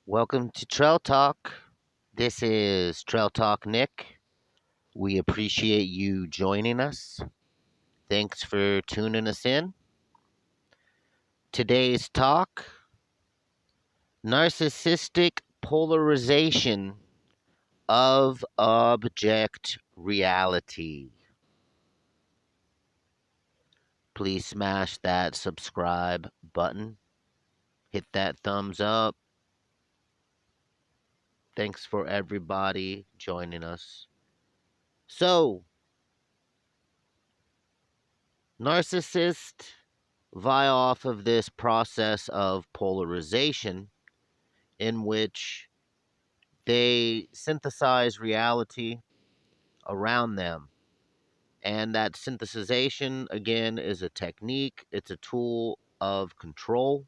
Welcome to Trail Talk. This is Trail Talk Nick. We appreciate you joining us. Thanks for tuning us in. Today's talk: narcissistic polarization of object reality. Please smash that subscribe button. Hit that thumbs up. Thanks for everybody joining us. So, narcissists vie off of this process of polarization in which they synthesize reality around them. And that synthesization, again, is a technique, it's a tool of control.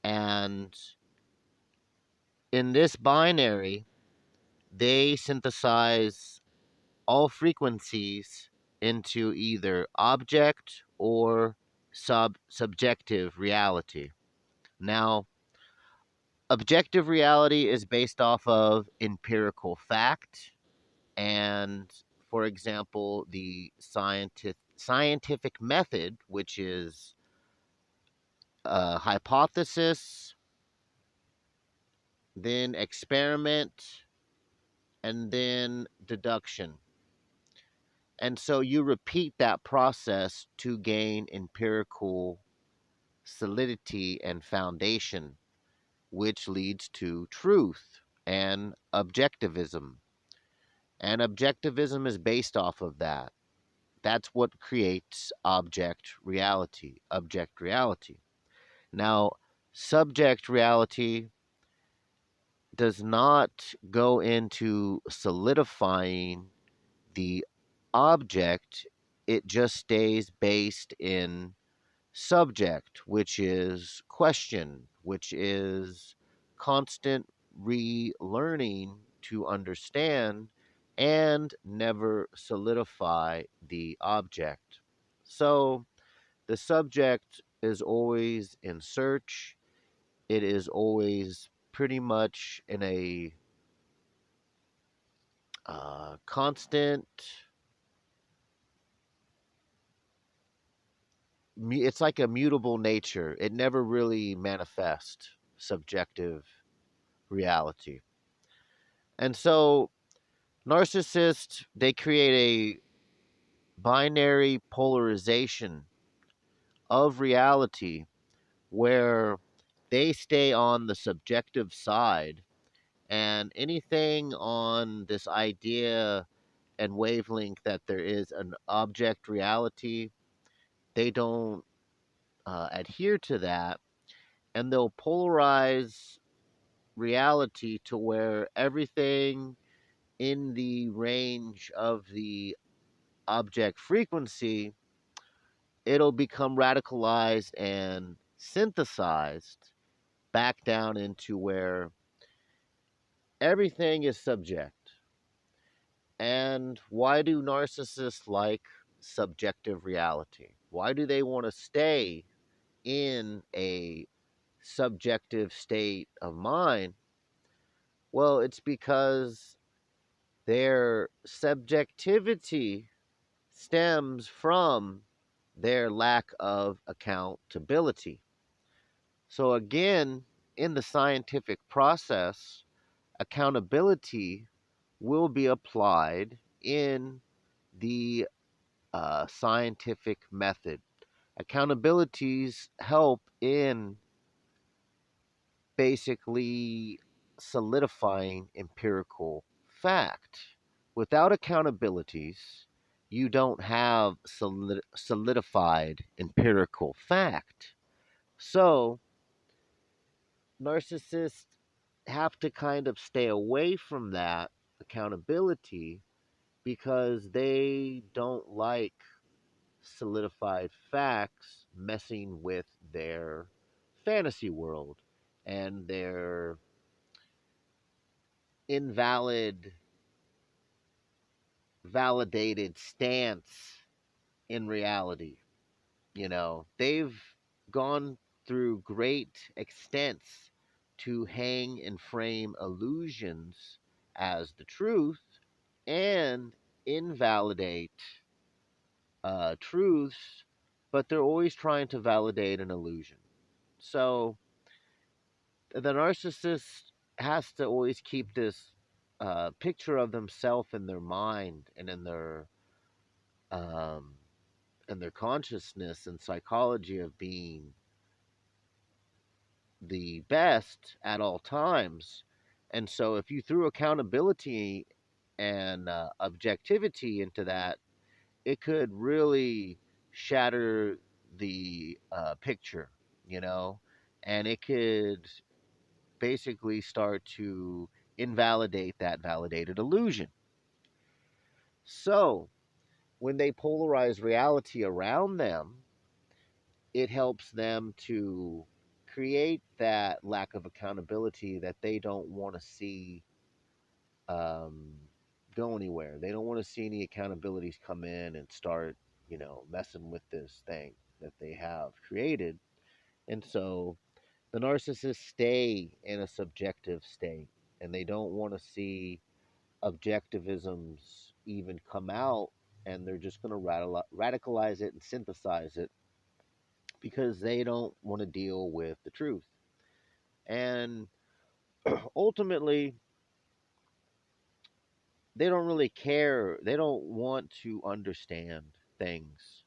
And in this binary, they synthesize all frequencies into either object or subjective reality. Now, objective reality is based off of empirical fact and, for example, the scientific method, which is a hypothesis, then experiment, and then deduction. And so you repeat that process to gain empirical solidity and foundation, which leads to truth and objectivism. And objectivism is based off of that. That's what creates object reality. Now, subject reality does not go into solidifying the object, it just stays based in subject, which is question, which is constant relearning to understand and never solidify the object. So the subject is always in search, it is always pretty much in a constant, it's like a mutable nature. It never really manifests subjective reality. And so narcissists, they create a binary polarization of reality where they stay on the subjective side, and anything on this idea and wavelength that there is an object reality, they don't adhere to that, and they'll polarize reality to where everything in the range of the object frequency, it'll become radicalized and synthesized back down into where everything is subject. And why do narcissists like subjective reality? Why do they want to stay in a subjective state of mind? Well, it's because their subjectivity stems from their lack of accountability. So, again, in the scientific process, accountability will be applied in the scientific method. Accountabilities help in basically solidifying empirical fact. Without accountabilities, you don't have solidified empirical fact. So, narcissists have to kind of stay away from that accountability because they don't like solidified facts messing with their fantasy world and their invalid validated stance in reality. They've gone through great extents to hang and frame illusions as the truth and invalidate truths, but they're always trying to validate an illusion. So the narcissist has to always keep this picture of themselves in their mind and um, in their consciousness and psychology of being the best at all times. And so, if you threw accountability and objectivity into that, it could really shatter the picture, you know, and it could basically start to invalidate that validated illusion. So, when they polarize reality around them, it helps them to create that lack of accountability that they don't want to see um, go anywhere. They don't want to see any accountabilities come in and start, messing with this thing that they have created. And so the narcissists stay in a subjective state and they don't want to see objectivisms even come out, and they're just going to radicalize it and synthesize it because they don't want to deal with the truth. And ultimately, they don't really care. They don't want to understand things.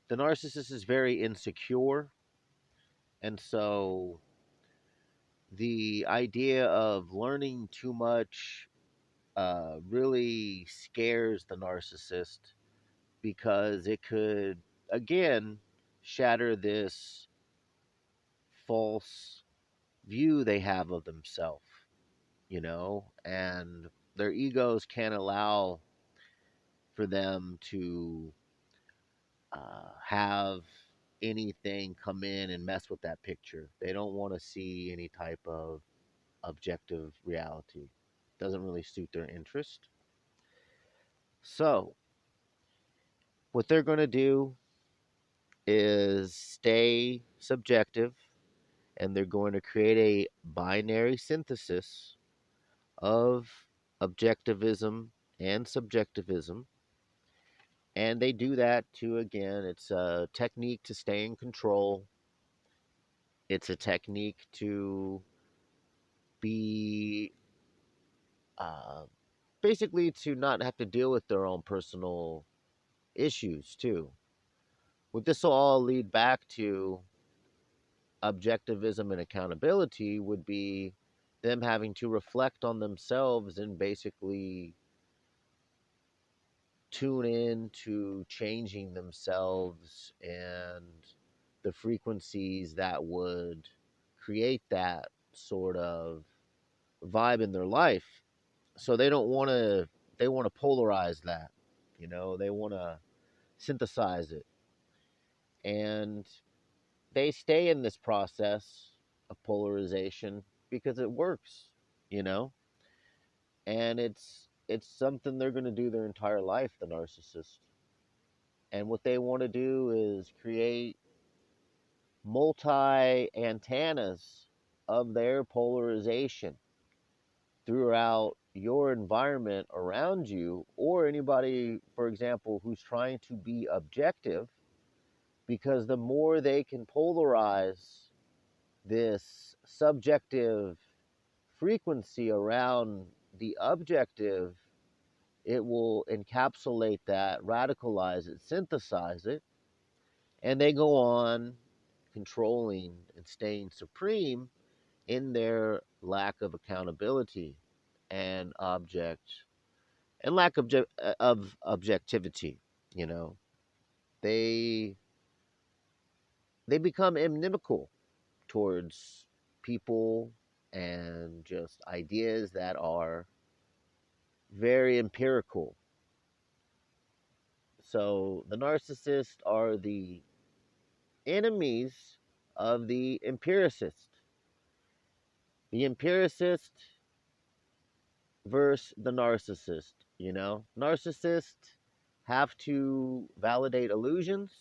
The narcissist is very insecure. And so the idea of learning too much really scares the narcissist because it could, again, shatter this false view they have of themselves, and their egos can't allow for them to have anything come in and mess with that picture. They don't want to see any type of objective reality. Doesn't really suit their interest. So, what they're going to do is stay subjective, and they're going to create a binary synthesis of objectivism and subjectivism. And they do that to, again, it's a technique to stay in control. It's a technique to be uh, basically to not have to deal with their own personal issues, too. What this will all lead back to objectivism and accountability would be them having to reflect on themselves and basically tune in to changing themselves and the frequencies that would create that sort of vibe in their life. So they want to polarize that, they want to synthesize it. And they stay in this process of polarization because it works, you know? And it's something they're going to do their entire life, the narcissist. And what they want to do is create multi antennas of their polarization throughout your environment around you, or anybody, for example, who's trying to be objective, because the more they can polarize this subjective frequency around the objective, it will encapsulate that, radicalize it, synthesize it, and they go on controlling and staying supreme in their lack of accountability and lack of objectivity. You know, they they become inimical towards people and just ideas that are very empirical. So the narcissists are the enemies of the empiricist. The empiricist versus the narcissist, Narcissists have to validate illusions,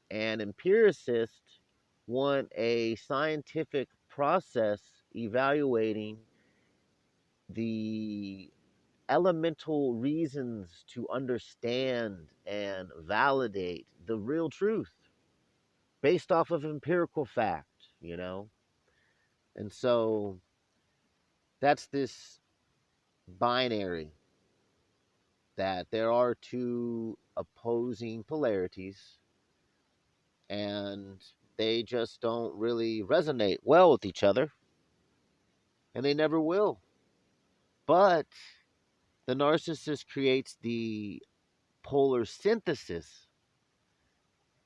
and empiricists want a scientific process evaluating the elemental reasons to understand and validate the real truth based off of empirical fact, you know? And so that's this binary that there are two opposing polarities and they just don't really resonate well with each other and they never will. But the narcissist creates the polar synthesis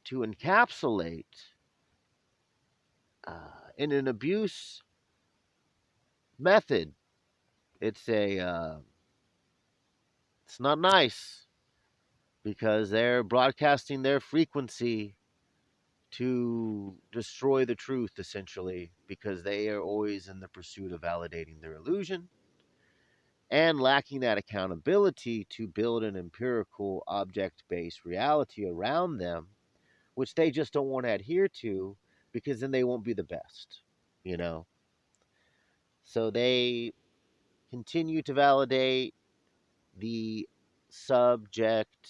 to encapsulate in an abuse method. It's not nice because they're broadcasting their frequency to destroy the truth, essentially, because they are always in the pursuit of validating their illusion and lacking that accountability to build an empirical object based reality around them, which they just don't want to adhere to because then they won't be the best, you know? So they continue to validate the subject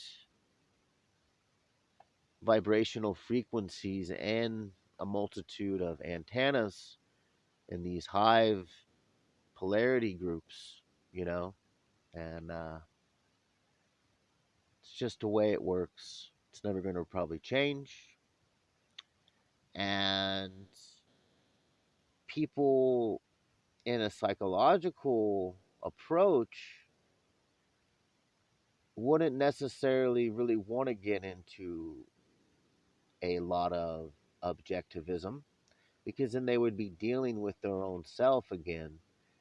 vibrational frequencies and a multitude of antennas in these hive polarity groups, you know, and it's just the way it works. It's never going to probably change. And people in a psychological approach wouldn't necessarily really want to get into a lot of objectivism because then they would be dealing with their own self again.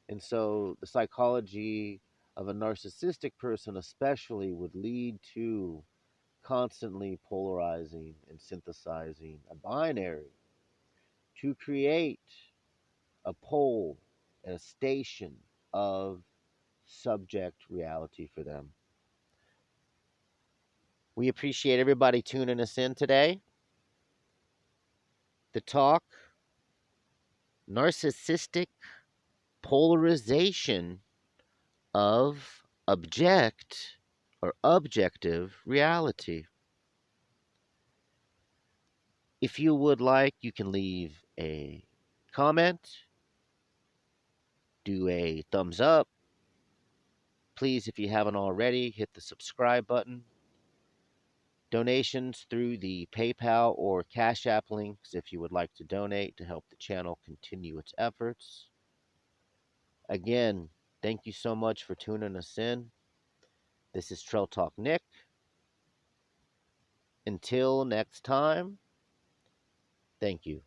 And so the psychology of a narcissistic person, especially, would lead to constantly polarizing and synthesizing a binary to create a pole and a station of subject reality for them. We appreciate everybody tuning us in today to talk narcissistic polarization of objective reality. If you would like, you can leave a comment, do a thumbs up. Please, if you haven't already, hit the subscribe button. Donations through the PayPal or Cash App links if you would like to donate to help the channel continue its efforts. Again, thank you so much for tuning us in. This is Trail Talk Nick. Until next time, thank you.